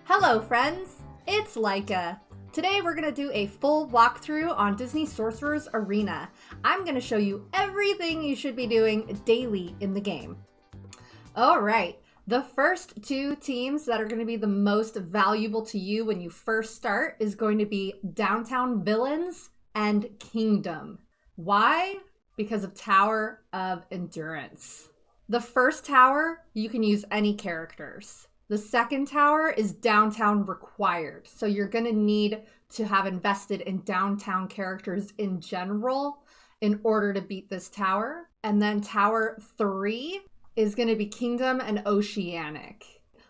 Hello friends, it's Laika. Today we're going to do a full walkthrough on Disney Sorcerer's Arena. I'm going to show you everything you should be doing daily in the game. Alright, the first two teams that are going to be the most valuable to you when you first start is going to be Downtown Villains and Kingdom. Why? Because of Tower of Endurance. The first tower, you can use any characters. The second tower is downtown required. So you're going to need to have invested in downtown characters in general in order to beat this tower. And then tower 3 is going to be Kingdom and Oceanic.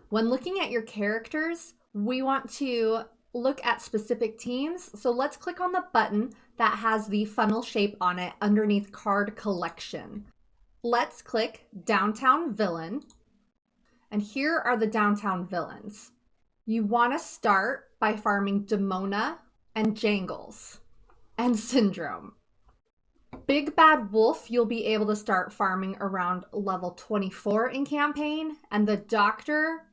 When looking at your characters, we want to look at specific teams. So let's click on the button that has the funnel shape on it underneath Card Collection. Let's click Downtown Villain. And here are the downtown villains. You want to start by farming Demona and Jangles and Syndrome. Big Bad Wolf, you'll be able to start farming around level 24 in campaign, and the Doctor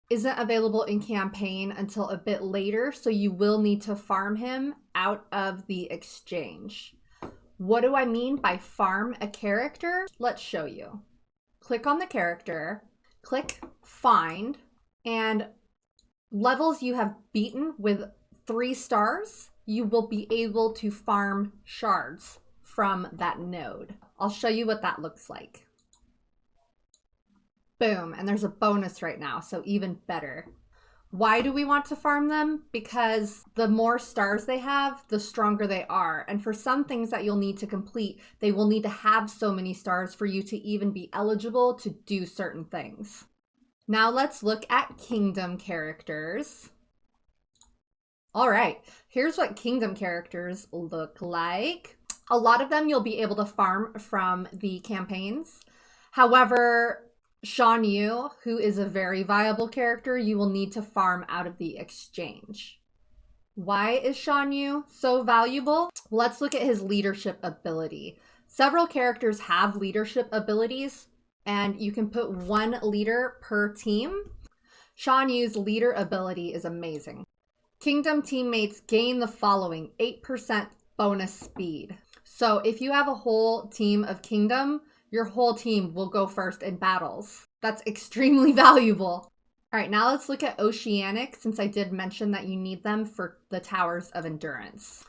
isn't available in campaign until a bit later, so you will need to farm him out of the exchange. What do I mean by farm a character? Let's show you. Click on the character. Click Find, and levels you have beaten with 3 stars, you will be able to farm shards from that node. I'll show you what that looks like. Boom, and there's a bonus right now, so even better. Why do we want to farm them? Because the more stars they have, the stronger they are. And for some things that you'll need to complete, they will need to have so many stars for you to even be eligible to do certain things. Now let's look at Kingdom characters. All right, here's what Kingdom characters look like. A lot of them you'll be able to farm from the campaigns. However, Shan Yu, who is a very viable character, you will need to farm out of the exchange. Why is Shan Yu so valuable? Let's look at his leadership ability. Several characters have leadership abilities, and you can put 1 leader per team. Shan Yu's leader ability is amazing. Kingdom teammates gain the following: 8% bonus speed. So if you have a whole team of Kingdom, your whole team will go first in battles. That's extremely valuable. All right, now let's look at Oceanic, since I did mention that you need them for the Towers of Endurance.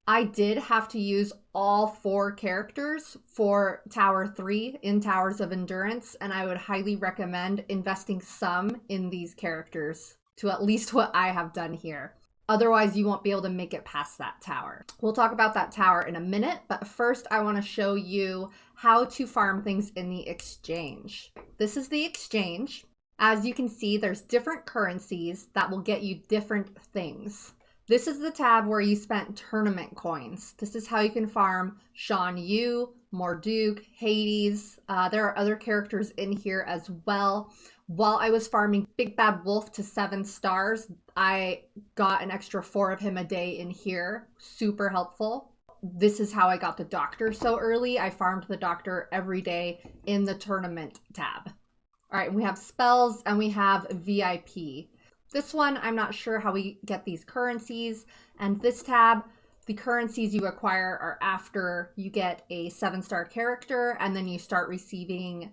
I did have to use all 4 characters for Tower 3 in Towers of Endurance, and I would highly recommend investing some in these characters to at least what I have done here. Otherwise, you won't be able to make it past that tower. We'll talk about that tower in a minute, but first I want to show you how to farm things in the exchange. This is the exchange. As you can see, there's different currencies that will get you different things. This is the tab where you spent tournament coins. This is how you can farm Shan Yu, Morduke, Hades. There are other characters in here as well. While I was farming Big Bad Wolf to 7 stars, I got an extra 4 of him a day in here. Super helpful. This is how I got the Doctor so early. I farmed the Doctor every day in the tournament tab. All right, we have spells and we have VIP. This one, I'm not sure how we get these currencies. And this tab, the currencies you acquire are after you get a 7-star character, and then you start receiving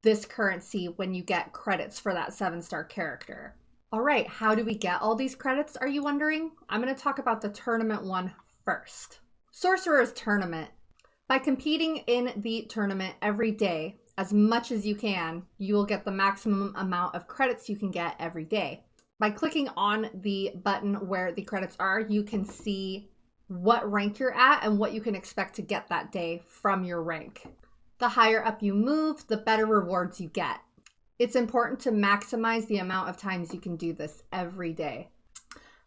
this currency when you get credits for that 7-star character. All right, how do we get all these credits, are you wondering? I'm going to talk about the tournament one first. Sorcerer's Tournament. By competing in the tournament every day, as much as you can, you will get the maximum amount of credits you can get every day. By clicking on the button where the credits are, you can see what rank you're at and what you can expect to get that day from your rank. The higher up you move, the better rewards you get. It's important to maximize the amount of times you can do this every day.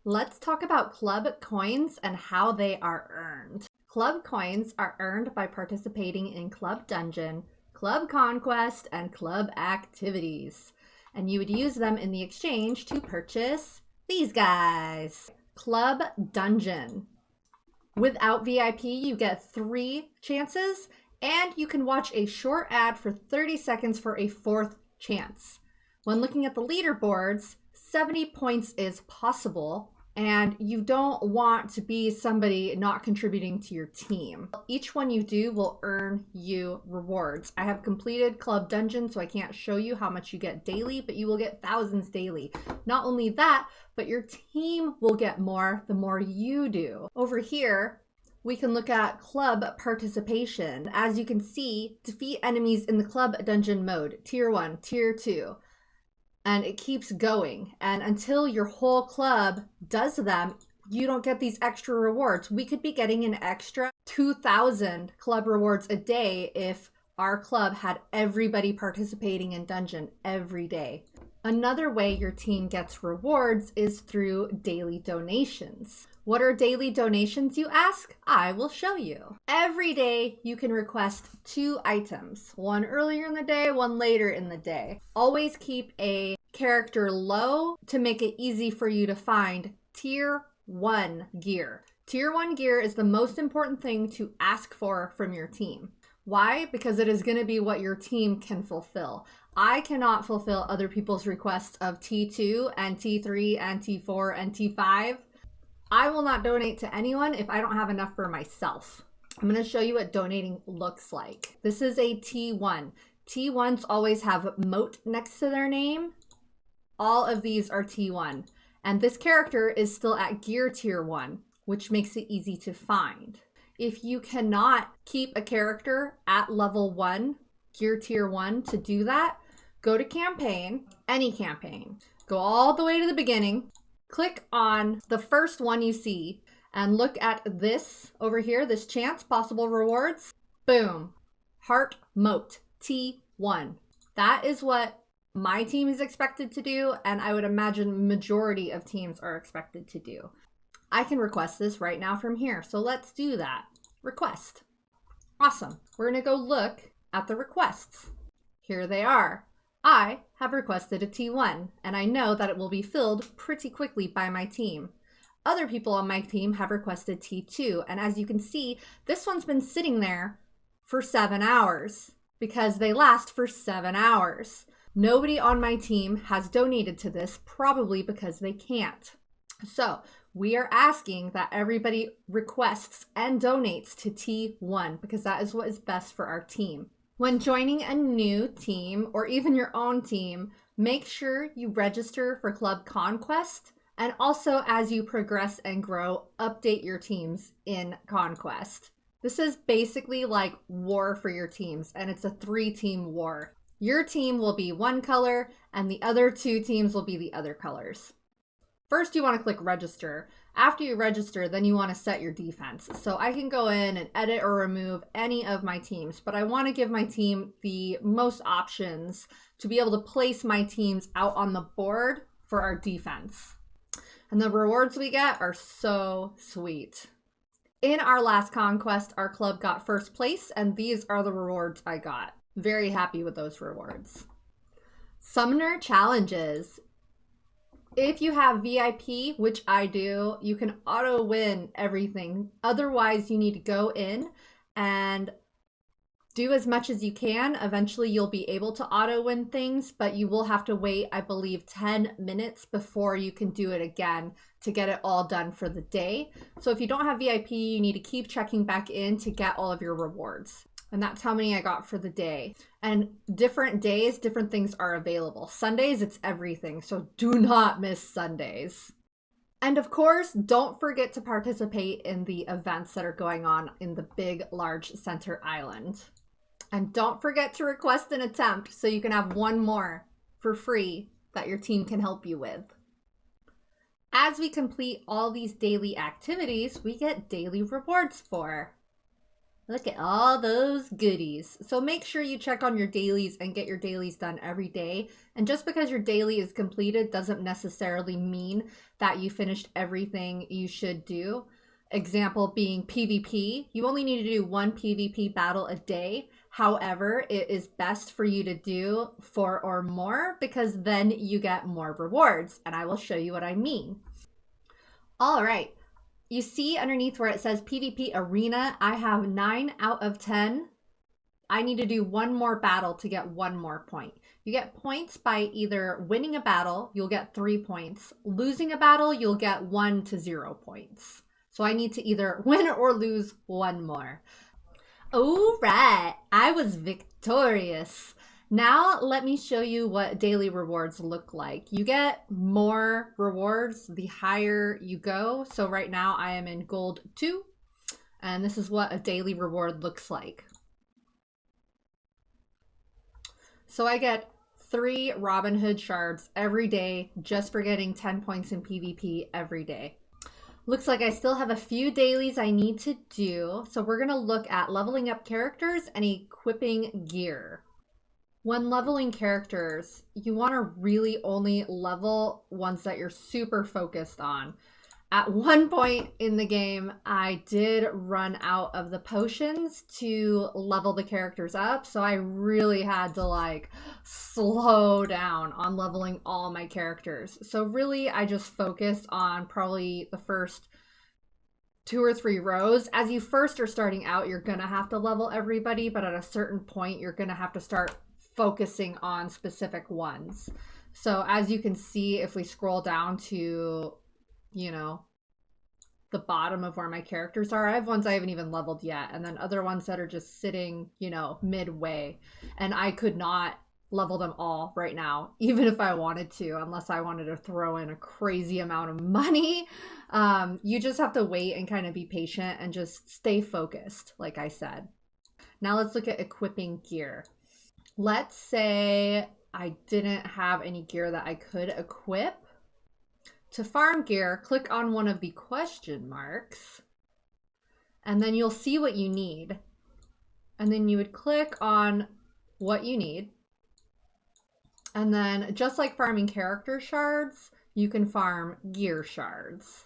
Let's talk about club coins and how they are earned. Club coins are earned by participating in Club Dungeon, Club Conquest, and Club Activities. And you would use them in the exchange to purchase these guys. Club Dungeon. Without VIP, you get 3 chances, and you can watch a short ad for 30 seconds for a 4th chance. When looking at the leaderboards, 70 points is possible, and you don't want to be somebody not contributing to your team. Each one you do will earn you rewards. I have completed Club Dungeon, so I can't show you how much you get daily, but you will get thousands daily. Not only that, but your team will get more the more you do. Over here, we can look at club participation. As you can see, defeat enemies in the club dungeon mode, tier 1, tier 2. And it keeps going. And until your whole club does them, you don't get these extra rewards. We could be getting an extra 2,000 club rewards a day if our club had everybody participating in dungeon every day. Another way your team gets rewards is through daily donations. What are daily donations, you ask? I will show you. Every day you can request 2 items, one earlier in the day, one later in the day. Always keep a character low to make it easy for you to find tier 1 gear. Tier 1 gear is the most important thing to ask for from your team. Why? Because it is going to be what your team can fulfill. I cannot fulfill other people's requests of T2 and T3 and T4 and T5. I will not donate to anyone if I don't have enough for myself. I'm going to show you what donating looks like. This is a T1. T1s always have moat next to their name. All of these are T1. And this character is still at gear tier 1, which makes it easy to find. If you cannot keep a character at level 1, gear tier 1, to do that, go to campaign, any campaign. Go all the way to the beginning. Click on the first one you see and look at this over here, this chance possible rewards. Boom. Heart Moat T1. That is what my team is expected to do, and I would imagine majority of teams are expected to do. I can request this right now from here, so let's do that. Request. Awesome. We're going to go look at the requests. Here they are. I have requested a T1, and I know that it will be filled pretty quickly by my team. Other people on my team have requested T2, and as you can see, this one's been sitting there for 7 hours because they last for 7 hours. Nobody on my team has donated to this, probably because they can't. So we are asking that everybody requests and donates to T1 because that is what is best for our team. When joining a new team or even your own team, make sure you register for Club Conquest, and also as you progress and grow, update your teams in Conquest. This is basically like war for your teams, and it's a 3-team war. Your team will be one color and the other 2 teams will be the other colors. First, you want to click register. After you register, then you want to set your defense. So I can go in and edit or remove any of my teams, but I want to give my team the most options to be able to place my teams out on the board for our defense. And the rewards we get are so sweet. In our last conquest, our club got first place, and these are the rewards I got. Very happy with those rewards. Summoner challenges. If you have VIP, which I do, you can auto win everything. Otherwise, you need to go in and do as much as you can. Eventually, you'll be able to auto win things, but you will have to wait, I believe, 10 minutes before you can do it again to get it all done for the day. So if you don't have VIP, you need to keep checking back in to get all of your rewards. And that's how many I got for the day. And different days, different things are available. Sundays, it's everything. So do not miss Sundays. And of course, don't forget to participate in the events that are going on in the big, large center island. And don't forget to request an attempt so you can have one more for free that your team can help you with. As we complete all these daily activities, we get daily rewards for. Look at all those goodies. So make sure you check on your dailies and get your dailies done every day. And just because your daily is completed doesn't necessarily mean that you finished everything you should do. Example being PvP. You only need to do 1 PvP battle a day. However, it is best for you to do 4 or more because then you get more rewards. And I will show you what I mean. All right. You see underneath where it says PvP Arena, I have 9 out of 10. I need to do 1 more battle to get 1 more point. You get points by either winning a battle, you'll get 3 points. Losing a battle, you'll get 1 to 0 points. So I need to either win or lose 1 more. All right, I was victorious. Now let me show you what daily rewards look like. You get more rewards the higher you go. So right now I am in gold 2, and this is what a daily reward looks like. So I get 3 Robin Hood shards every day just for getting 10 points in PvP every day. Looks like I still have a few dailies I need to do. So we're gonna look at leveling up characters and equipping gear. When leveling characters, you wanna really only level ones that you're super focused on. At one point in the game, I did run out of the potions to level the characters up, so I really had to like slow down on leveling all my characters. So really, I just focused on probably the first 2 or 3 rows. As you first are starting out, you're gonna have to level everybody, but at a certain point, you're gonna have to start focusing on specific ones. So as you can see, if we scroll down to, you know, the bottom of where my characters are, I have ones I haven't even leveled yet, and then other ones that are just sitting, you know, midway, and I could not level them all right now, even if I wanted to, unless I wanted to throw in a crazy amount of money. You just have to wait and kind of be patient and just stay focused, like I said. Now let's look at equipping gear. Let's say I didn't have any gear that I could equip. To farm gear, click on one of the question marks, and then you'll see what you need. And then you would click on what you need. And then just like farming character shards, you can farm gear shards.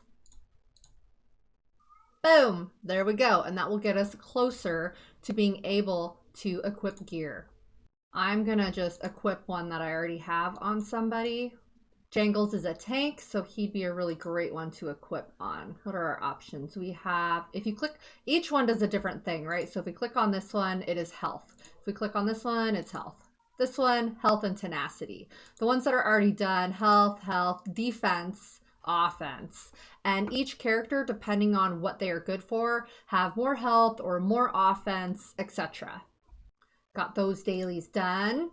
Boom, there we go. And that will get us closer to being able to equip gear. I'm gonna just equip one that I already have on somebody. Jangles is a tank, so he'd be a really great one to equip on. What are our options? We have, if you click, each one does a different thing, right? So if we click on this one, it is health. If we click on this one, it's health. This one, health and tenacity. The ones that are already done, health, defense, offense. And each character, depending on what they are good for, have more health or more offense, etc. Got those dailies done.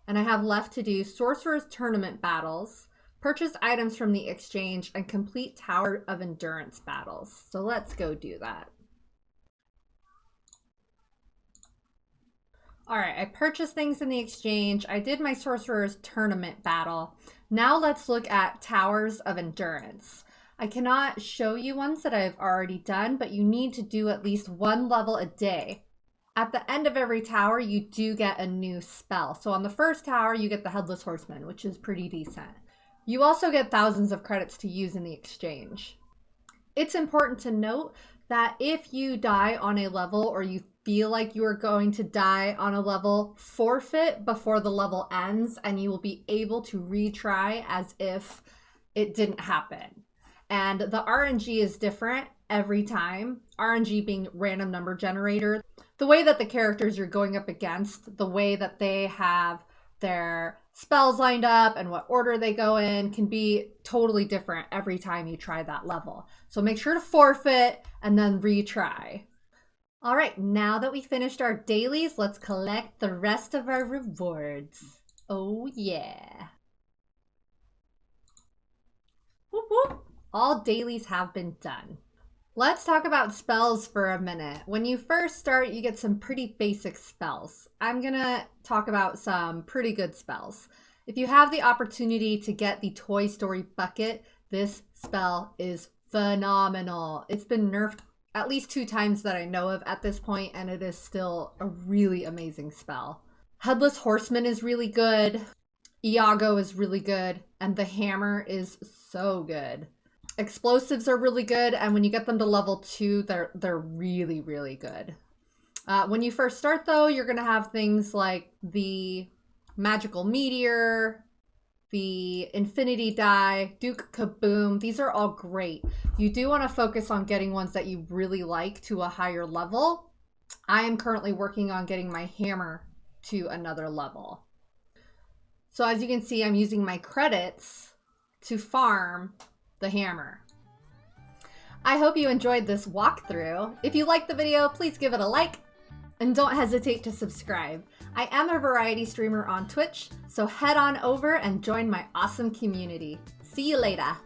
And I have left to do Sorcerer's Tournament battles, purchase items from the exchange, and complete Tower of Endurance battles. So let's go do that. All right, I purchased things in the exchange. I did my Sorcerer's Tournament battle. Now let's look at Towers of Endurance. I cannot show you ones that I've already done, but you need to do at least 1 level a day. At the end of every tower, you do get a new spell. So on the first tower, you get the Headless Horseman, which is pretty decent. You also get thousands of credits to use in the exchange. It's important to note that if you die on a level or you feel like you are going to die on a level, forfeit before the level ends, and you will be able to retry as if it didn't happen. And the RNG is different every time. RNG being random number generator. The way that the characters you're going up against, the way that they have their spells lined up and what order they go in can be totally different every time you try that level. So make sure to forfeit and then retry. All right, now that we finished our dailies, let's collect the rest of our rewards. Oh yeah. Whoop whoop. All dailies have been done. Let's talk about spells for a minute. When you first start, you get some pretty basic spells. I'm gonna talk about some pretty good spells. If you have the opportunity to get the Toy Story bucket, this spell is phenomenal. It's been nerfed at least 2 times that I know of at this point, and it is still a really amazing spell. Headless Horseman is really good. Iago is really good, and the hammer is so good. Explosives are really good, and when you get them to level 2, they're really, really good. When you first start, though, you're going to have things like the Magical Meteor, the Infinity Die, Duke Kaboom. These are all great. You do want to focus on getting ones that you really like to a higher level. I am currently working on getting my hammer to another level. So as you can see, I'm using my credits to farm the hammer. I hope you enjoyed this walkthrough. If you liked the video, please give it a like and don't hesitate to subscribe. I am a variety streamer on Twitch, so head on over and join my awesome community. See you later.